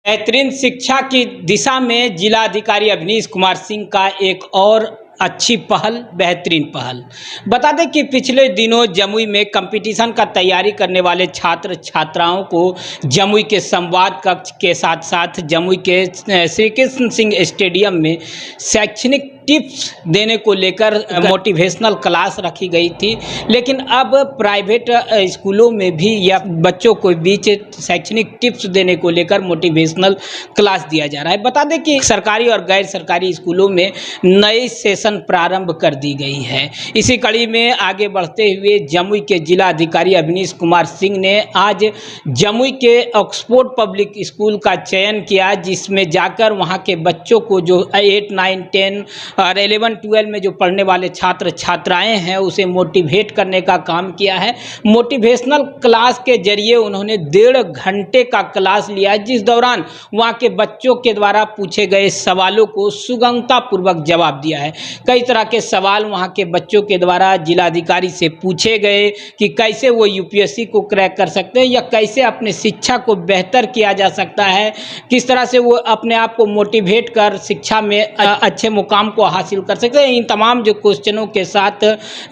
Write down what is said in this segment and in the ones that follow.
बेहतरीन शिक्षा की दिशा में जिलाधिकारी अवनीश कुमार सिंह का एक और अच्छी पहल, बेहतरीन पहल। बता दें कि पिछले दिनों जमुई में कंपटीशन का तैयारी करने वाले छात्र छात्राओं को जमुई के संवाद कक्ष के साथ साथ जमुई के श्री कृष्ण सिंह स्टेडियम में शैक्षणिक टिप्स देने को लेकर मोटिवेशनल क्लास रखी गई थी। लेकिन अब प्राइवेट स्कूलों में भी या बच्चों को बीच शैक्षणिक टिप्स देने को लेकर मोटिवेशनल क्लास दिया जा रहा है। बता दें कि सरकारी और गैर सरकारी स्कूलों में नई सेशन प्रारंभ कर दी गई है। इसी कड़ी में आगे बढ़ते हुए जमुई के जिला अधिकारी अवनीश कुमार सिंह ने आज जमुई के ऑक्सफोर्ड पब्लिक स्कूल का चयन किया, जिसमें जाकर वहां के बच्चों को जो 8, 9, 10 और 11, 12 में जो पढ़ने वाले छात्र छात्राएं हैं उसे मोटिवेट करने का काम किया है। मोटिवेशनल क्लास के जरिए उन्होंने 1.5 घंटे का क्लास लिया, जिस दौरान वहां के बच्चों के द्वारा पूछे गए सवालों को सुगमतापूर्वक जवाब दिया है। कई तरह के सवाल वहां के बच्चों के द्वारा जिलाधिकारी से पूछे गए कि कैसे वो यूपीएससी को क्रैक कर सकते हैं या कैसे अपने शिक्षा को बेहतर किया जा सकता है, किस तरह से वो अपने आप को मोटिवेट कर शिक्षा में अच्छे मुकाम को हासिल कर सकते हैं। इन तमाम जो क्वेश्चनों के साथ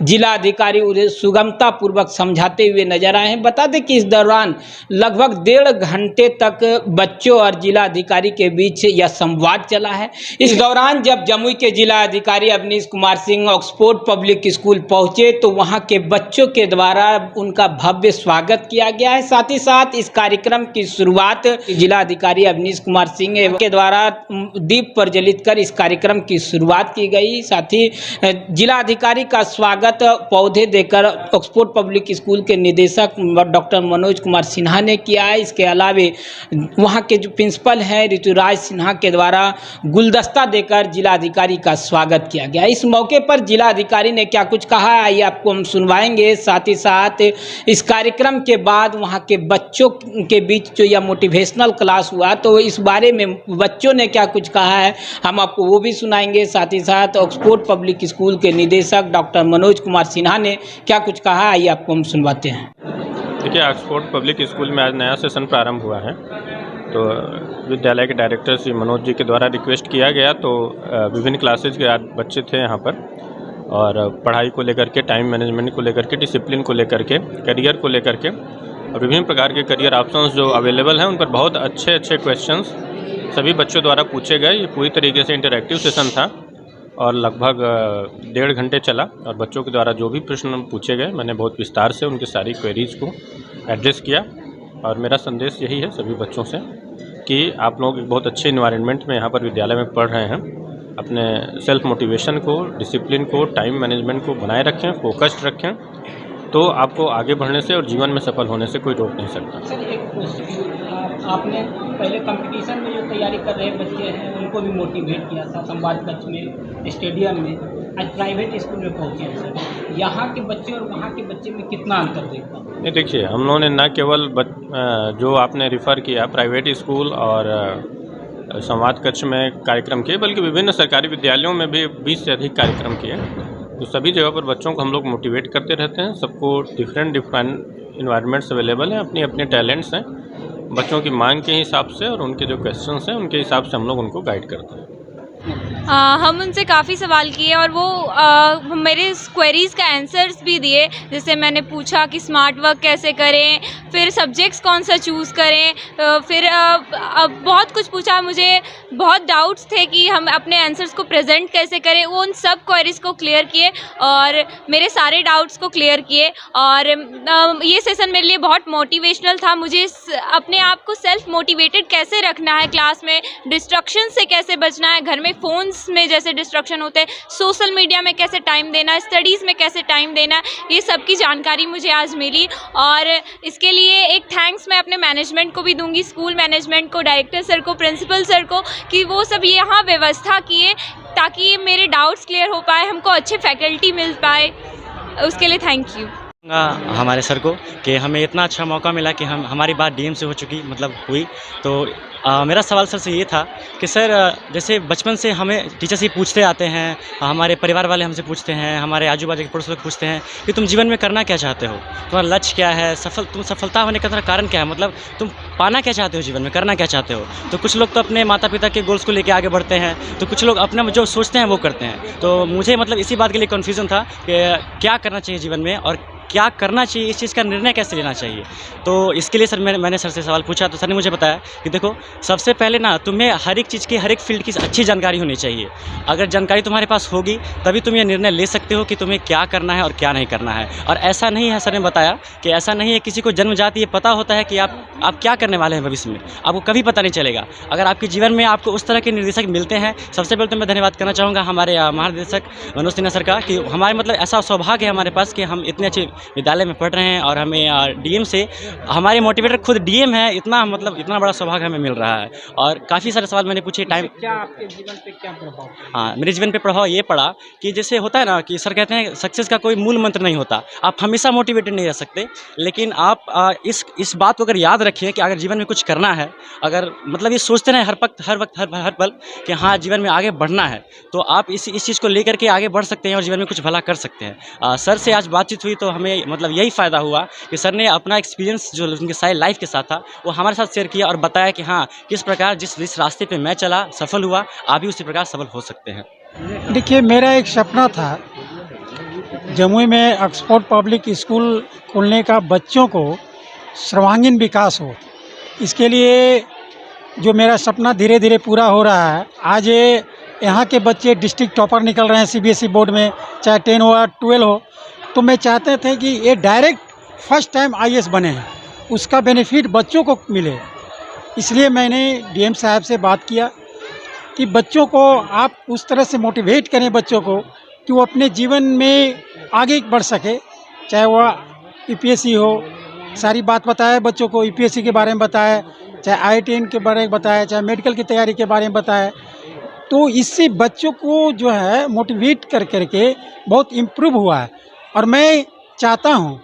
जिला अधिकारी उन्हें सुगमता पूर्वक समझाते हुए नजर आए हैं। बता दें कि इस दौरान लगभग 1.5 घंटे तक बच्चों और जिला अधिकारी के बीच यह संवाद चला है। इस दौरान जब जमुई के जिला अधिकारी Avnish Kumar Singh Oxford public school पहुंचे तो वहां के बच्चों के द्वारा उनका भव्य स्वागत किया गया है। साथ ही साथ इस कार्यक्रम की शुरुआत जिला अधिकारी अवनीश कुमार सिंह के द्वारा दीप प्रज्वलित कर इस कार्यक्रम की शुरुआत की गई। साथ ही जिला अधिकारी का स्वागत पौधे देकर ऑक्सफोर्ड पब्लिक स्कूल के निदेशक डॉक्टर मनोज कुमार सिन्हा ने किया है। इसके अलावे वहां के जो प्रिंसिपल हैं ऋतुराज सिन्हा के द्वारा गुलदस्ता देकर जिला अधिकारी का स्वागत किया गया। इस मौके पर जिला अधिकारी ने क्या कुछ कहा है आइए आपको हम सुनवाएंगे। साथ ही साथ इस कार्यक्रम के बाद वहां के बच्चों के बीच जो यह मोटिवेशनल क्लास हुआ तो इस बारे में बच्चों ने क्या कुछ कहा है हम आपको वो भी सुनाएंगे। साथ ही साथ ऑक्सफोर्ड पब्लिक स्कूल के निदेशक डॉक्टर मनोज कुमार सिन्हा ने क्या कुछ कहा आइए आपको हम सुनवाते हैं। देखिए, ऑक्सफोर्ड पब्लिक स्कूल में आज नया सेशन प्रारंभ हुआ है, तो विद्यालय के डायरेक्टर श्री मनोज जी के द्वारा रिक्वेस्ट किया गया, तो विभिन्न क्लासेज के आज बच्चे थे यहाँ पर और पढ़ाई को लेकर के, टाइम मैनेजमेंट को लेकर के, डिसिप्लिन को लेकर के, करियर को लेकर के और विभिन्न प्रकार के करियर ऑप्शंस जो अवेलेबल हैं उन पर बहुत अच्छे क्वेश्चंस सभी बच्चों द्वारा पूछे गए। ये पूरी तरीके से इंटरैक्टिव सेशन था और लगभग 1.5 घंटे चला और बच्चों के द्वारा जो भी प्रश्न पूछे गए मैंने बहुत विस्तार से उनकी सारी क्वेरीज को एड्रेस किया। और मेरा संदेश यही है सभी बच्चों से कि आप लोग एक बहुत अच्छे इन्वायरमेंट में यहाँ पर विद्यालय में पढ़ रहे हैं। अपने सेल्फ मोटिवेशन को, डिसिप्लिन को, टाइम मैनेजमेंट को बनाए रखें, फोकस्ड रखें, तो आपको आगे बढ़ने से और जीवन में सफल होने से कोई रोक नहीं सकता। सर, एक आपने पहले कंपटीशन में जो तैयारी कर रहे बच्चे हैं उनको भी मोटिवेट किया था संवाद कक्ष में, स्टेडियम में। आज प्राइवेट स्कूल में पहुँचे हैं सर, यहाँ के बच्चे और वहाँ के बच्चे में कितना अंतर देखता हूँ? नहीं, देखिए, हम लोगों ने न केवल जो आपने रिफ़र किया प्राइवेट स्कूल और संवाद कक्ष में कार्यक्रम किए, बल्कि विभिन्न सरकारी विद्यालयों में भी 20 से अधिक कार्यक्रम किए। तो सभी जगह पर बच्चों को हम लोग मोटिवेट करते रहते हैं। सबको डिफरेंट इन्वायरमेंट्स अवेलेबल हैं, अपने अपने टैलेंट्स हैं। बच्चों की मांग के हिसाब से और उनके जो क्वेश्चंस हैं उनके हिसाब से हम लोग उनको गाइड करते हैं। हम उनसे काफ़ी सवाल किए और वो मेरे क्वेरीज़ का आंसर्स भी दिए। जैसे मैंने पूछा कि स्मार्ट वर्क कैसे करें, फिर सब्जेक्ट्स कौन सा चूज़ करें, फिर बहुत कुछ पूछा। मुझे बहुत डाउट्स थे कि हम अपने आंसर्स को प्रेजेंट कैसे करें। वो उन सब क्वेरीज़ को क्लियर किए और मेरे सारे डाउट्स को क्लियर किए। और ये सेशन मेरे लिए बहुत मोटिवेशनल था। मुझे अपने आप को सेल्फ मोटिवेटेड कैसे रखना है, क्लास में डिस्ट्रक्शन से कैसे बचना है, घर में फ़ोन्स में जैसे डिस्ट्रक्शन होते हैं, सोशल मीडिया में कैसे टाइम देना है, स्टडीज़ में कैसे टाइम देना है, ये सब की जानकारी मुझे आज मिली। और इसके लिए एक थैंक्स मैं अपने मैनेजमेंट को भी दूंगी, स्कूल मैनेजमेंट को, डायरेक्टर सर को, प्रिंसिपल सर को, कि वो सब यहाँ व्यवस्था किए ताकि मेरे डाउट्स क्लियर हो पाए, हमको अच्छे फैकल्टी मिल पाए। उसके लिए थैंक यू। हमारे सर को कि हमें इतना अच्छा मौका मिला कि हमारी बात डीएम से हो चुकी मतलब हुई। तो मेरा सवाल सर से ये था कि सर जैसे बचपन से हमें टीचर से पूछते आते हैं, हमारे परिवार वाले हमसे पूछते हैं, हमारे आजू बाजू के पड़ोस लोग पूछते हैं कि तुम जीवन में करना क्या चाहते हो, तुम्हारा लक्ष्य क्या है, तुम सफलता होने का तुम्हारा कारण क्या है, मतलब तुम पाना क्या चाहते हो जीवन में, करना क्या चाहते हो। तो कुछ लोग तो अपने माता पिता के गोल्स को लेकर आगे बढ़ते हैं, तो कुछ लोग अपना जो सोचते हैं वो करते हैं। तो मुझे मतलब इसी बात के लिए कन्फ्यूज़न था कि क्या करना चाहिए जीवन में और क्या करना चाहिए, इस चीज़ का निर्णय कैसे लेना चाहिए। तो इसके लिए सर मैंने सर से सवाल पूछा, तो सर ने मुझे बताया कि देखो सबसे पहले ना तुम्हें हर एक चीज़ की, हर एक फील्ड की अच्छी जानकारी होनी चाहिए। अगर जानकारी तुम्हारे पास होगी तभी तुम ये निर्णय ले सकते हो कि तुम्हें क्या करना है और क्या नहीं करना है। और ऐसा नहीं है, सर ने बताया कि ऐसा नहीं है किसी को जन्मजात ये पता होता है कि आप क्या करने वाले हैं भविष्य में, आपको कभी पता नहीं चलेगा। अगर आपके जीवन में आपको उस तरह के निर्देशक मिलते हैं, सबसे पहले तो मैं धन्यवाद करना चाहूँगा हमारे महानिदेशक मनोज सिन्हा सर का, कि हमारे मतलब ऐसा सौभाग्य है हमारे पास कि हम इतने अच्छे विद्यालय में पढ़ रहे हैं और हमें डीएम से हमारे मोटिवेटर खुद डीएम है, इतना बड़ा सौभाग्य हमें मिल रहा है। और काफ़ी सारे सवाल मैंने पूछे टाइम। क्या आपके जीवन पे क्या प्रभाव? हाँ, मेरे जीवन पे प्रभाव ये पड़ा कि जैसे होता है ना कि सर कहते हैं सक्सेस का कोई मूल मंत्र नहीं होता, आप हमेशा मोटिवेटेड नहीं रह सकते, लेकिन आप इस बात को अगर याद रखिए कि अगर जीवन में कुछ करना है, अगर मतलब ये सोचते रहें हर पल कि हाँ जीवन में आगे बढ़ना है, तो आप इस चीज़ को लेकर के आगे बढ़ सकते हैं और जीवन में कुछ भला कर सकते हैं। सर से आज बातचीत हुई तो हमें मतलब यही फ़ायदा हुआ कि सर ने अपना एक्सपीरियंस जो उनके सारी लाइफ के साथ था वो हमारे साथ शेयर किया और बताया कि हाँ किस प्रकार जिस रास्ते पे मैं चला सफल हुआ, आप भी उसी प्रकार सफल हो सकते हैं। देखिए, मेरा एक सपना था जमुई में ऑक्सफोर्ड पब्लिक स्कूल खोलने का, बच्चों को सर्वांगीण विकास हो। इसके लिए जो मेरा सपना धीरे धीरे पूरा हो रहा है। आज यहाँ के बच्चे डिस्ट्रिक्ट टॉपर निकल रहे हैं सीबीएसई बोर्ड में, चाहे 10 हो या 12 हो। तो मैं चाहते थे कि ये डायरेक्ट फर्स्ट टाइम आईएएस बने हैं, उसका बेनिफिट बच्चों को मिले। इसलिए मैंने डीएम साहब से बात किया कि बच्चों को आप उस तरह से मोटिवेट करें बच्चों को कि वो अपने जीवन में आगे बढ़ सके, चाहे वह यूपीएससी हो। सारी बात बताया बच्चों को, यूपीएससी के बारे में बताया, चाहे आईआईटी के बारे में बताया, चाहे मेडिकल की तैयारी के बारे में बताया। तो इससे बच्चों को जो है मोटिवेट कर करके बहुत इम्प्रूव हुआ है। और मैं चाहता हूँ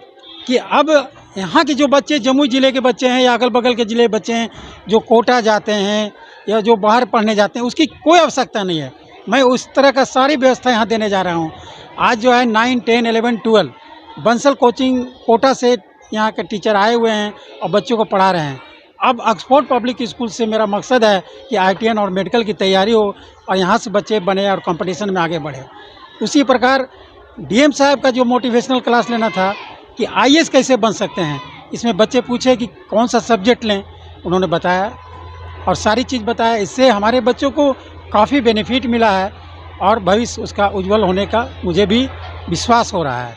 कि अब यहाँ के जो बच्चे, जमुई ज़िले के बच्चे हैं या अगल बगल के ज़िले बच्चे हैं जो कोटा जाते हैं या जो बाहर पढ़ने जाते हैं, उसकी कोई आवश्यकता नहीं है। मैं उस तरह का सारी व्यवस्था यहाँ देने जा रहा हूँ। आज जो है 9, 10, 11, 12 बंसल कोचिंग कोटा से यहाँ के टीचर आए हुए हैं और बच्चों को पढ़ा रहे हैं। अब ऑक्सफोर्ड पब्लिक स्कूल से मेरा मकसद है कि आईआईटीएन और मेडिकल की तैयारी हो और यहाँ से बच्चे बने और कंपटीशन में आगे बढ़े। उसी प्रकार डीएम साहब का जो मोटिवेशनल क्लास लेना था कि आईएएस कैसे बन सकते हैं, इसमें बच्चे पूछे कि कौन सा सब्जेक्ट लें, उन्होंने बताया और सारी चीज़ बताया। इससे हमारे बच्चों को काफ़ी बेनिफिट मिला है और भविष्य उसका उज्जवल होने का मुझे भी विश्वास हो रहा है।